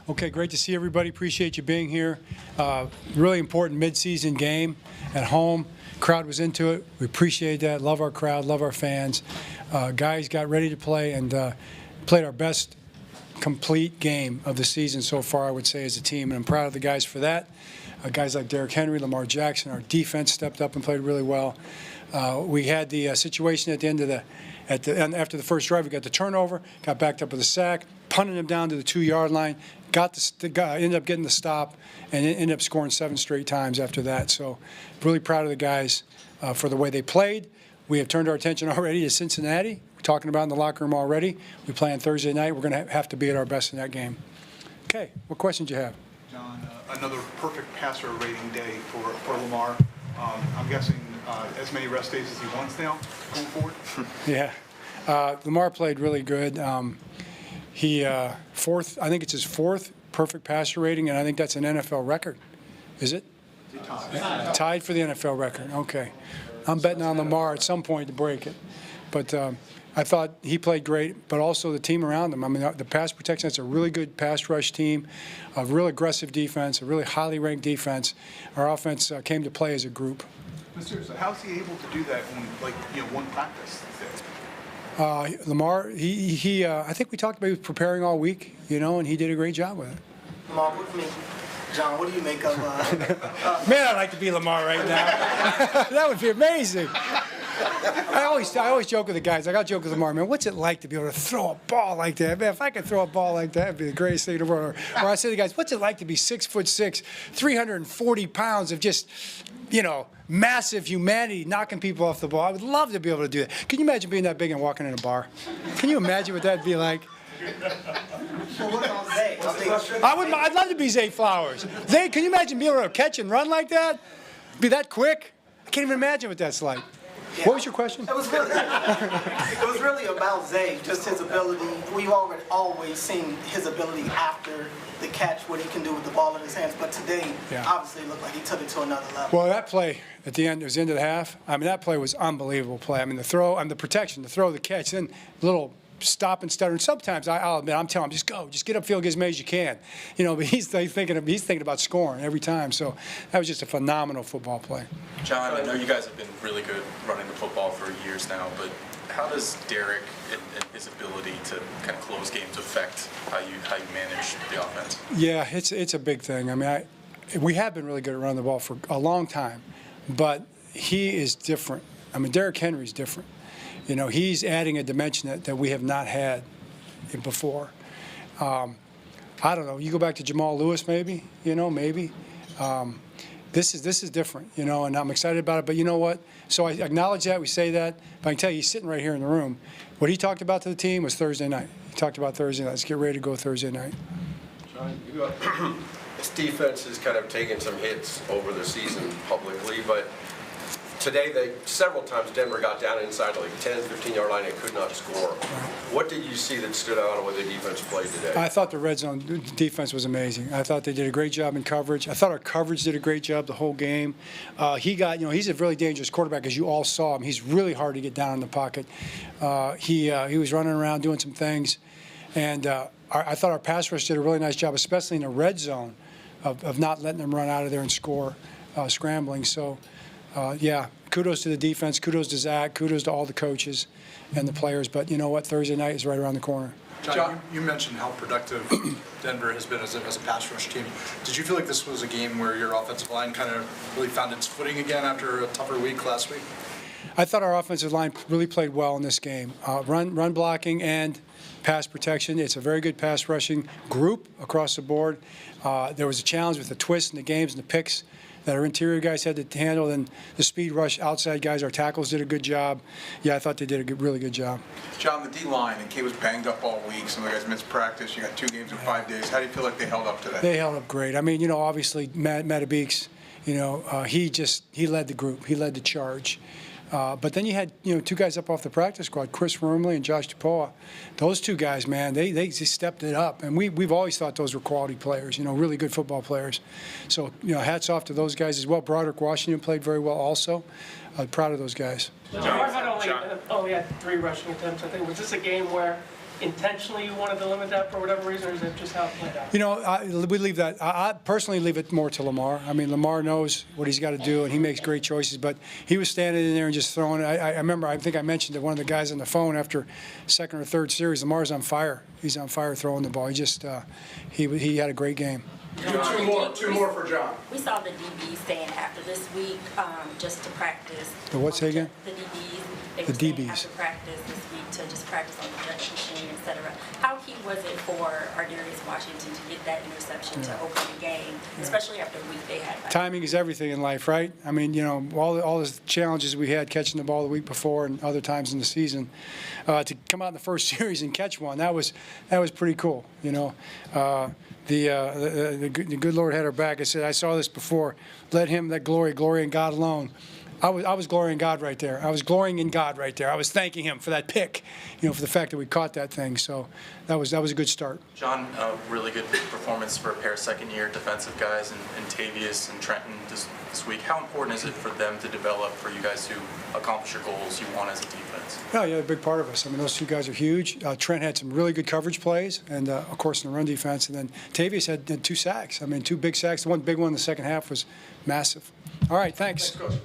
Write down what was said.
Okay, great to see everybody. Appreciate you being here. Really important midseason game at home. Crowd was into it. We appreciate that. Love our crowd, love our fans. Guys got ready to play and played our best complete game of the season so far, I would say, as a team, and I'm proud of the guys for that. Guys like Derrick, Lamar Jackson, our defense stepped up and played really well. We had the situation at the end of after the first drive, we got the turnover, got backed up with a sack, punted him down to the 2-yard line, ended up getting the stop, and ended up scoring 7 straight times after that. So really proud of the guys for the way they played. We have turned our attention already to Cincinnati. We're talking about in the locker room already. We play on Thursday night. We're going to have to be at our best in that game. Okay, what questions do you have? John, another perfect passer rating day for Lamar. I'm guessing as many rest days as he wants now going forward? Yeah. Lamar played really good. He I think it's his 4th perfect passer rating, and I think that's an NFL record. Is it? Tied for the NFL record. Okay. I'm betting on Lamar at some point to break it. But I thought he played great, but also the team around him. I mean, the pass protection, that's a really good pass rush team, a real aggressive defense, a really highly ranked defense. Our offense came to play as a group. So how's he able to do that in one practice? Lamar, I think we talked about he was preparing all week, and he did a great job with it. Lamar, John, what do you make of? Man, I'd like to be Lamar right now. That would be amazing. I always joke with the guys. I'll joke with Lamar, man, what's it like to be able to throw a ball like that? Man, if I could throw a ball like that, it'd be the greatest thing in the world. Or I say to the guys, what's it like to be 6'6", 340 pounds of just, massive humanity, knocking people off the ball? I would love to be able to do that. Can you imagine being that big and walking in a bar? Can you imagine what that'd be like? Well, what about Zay? I'd love to be Zay Flowers. Zay, can you imagine being able to catch and run like that? Be that quick? I can't even imagine what that's like. Yeah. What was your question? It was really about Zay, just his ability. We've always seen his ability after the catch, what he can do with the ball in his hands. But today, obviously, it looked like he took it to another level. Well, that play at the end, it was the end of the half. I mean, that play was unbelievable play. I mean, the throw, the protection, the throw, the catch, then little stop and stutter. And sometimes I'll admit, I'm telling him, just get upfield, get as many as you can. But he's thinking about scoring every time. So that was just a phenomenal football play. John, I know you guys have been really good running the football for years now, but how does Derrick and his ability to kind of close games affect how you manage the offense? Yeah, it's a big thing. I mean, we have been really good at running the ball for a long time, but he is different. I mean, Derrick Henry's different. He's adding a dimension that we have not had before. I don't know. You go back to Jamal Lewis, maybe. Maybe. This is different. And I'm excited about it. But you know what? So I acknowledge that. We say that. But I can tell you, he's sitting right here in the room. What he talked about to the team was Thursday night. He talked about Thursday night. Let's get ready to go Thursday night. John, this defense has kind of taken some hits over the season publicly, but today, several times Denver got down inside the 10, 15-yard line and could not score. What did you see that stood out on the way the defense played today? I thought the red zone defense was amazing. I thought they did a great job in coverage. I thought our coverage did a great job the whole game. He's a really dangerous quarterback, as you all saw him. He's really hard to get down in the pocket. He was running around doing some things. And I thought our pass rush did a really nice job, especially in the red zone, of not letting them run out of there and score, scrambling. So, kudos to the defense, kudos to Zach, kudos to all the coaches and the players. But you know what? Thursday night is right around the corner. John, you mentioned how productive Denver has been as a pass rush team. Did you feel like this was a game where your offensive line kind of really found its footing again after a tougher week last week? I thought our offensive line really played well in this game. Run blocking and pass protection. It's a very good pass rushing group across the board. There was a challenge with the twists and the games and the picks that our interior guys had to handle, and the speed rush outside guys, our tackles did a good job. Yeah, I thought they did a really good job. John, the D-line, the kid was banged up all week. Some of the guys missed practice. You got 2 games in 5 days. How do you feel like they held up today? They held up great. I mean, obviously, Matt Beeks, he led the group. He led the charge. But then you had, 2 guys up off the practice squad, Chris Wormley and Josh DePaul. Those 2 guys, man, they just stepped it up. And we've always thought those were quality players, really good football players. So, hats off to those guys as well. Broderick Washington played very well also. Proud of those guys. Lamar had only had 3 rushing attempts. I think was this a game where intentionally you wanted to limit that for whatever reason, or is that just how it played out? You know, we leave that. I personally leave it more to Lamar. I mean, Lamar knows what he's got to do, and he makes great choices. But he was standing in there and just throwing it. I remember, I think I mentioned to one of the guys on the phone after second or third series, Lamar's on fire. He's on fire throwing the ball. He just he had a great game. Two more for John. We saw the DBs staying after this week just to practice. The what, say again? The DBs. They The were staying DBs. after practice this week to just practice on the jet machine, et cetera. How key was it for Ardarius Washington to get that interception to open the game, especially after the week they had? Timing is everything in life, right? I mean, you know, all the challenges we had catching the ball the week before and other times in the season, to come out in the first series and catch one, that was pretty cool, you know. The good Lord had our back. I said, I saw this before. Let him, that glory in God alone. I was glorying God right there. I was glorying in God right there. I was thanking him for that pick, you know, for the fact that we caught that thing. So that was a good start. John, a really good performance for a pair of second-year defensive guys in Tavius and Trenton this week. How important is it for them to develop, for you guys to accomplish your goals you want as a defense? Yeah, a big part of us. I mean, those two guys are huge. Trent had some really good coverage plays, and of course in the run defense. And then Tavius had 2 sacks. I mean, 2 big sacks. The one big one in the second half was massive. All right, thanks. Thanks, Coach.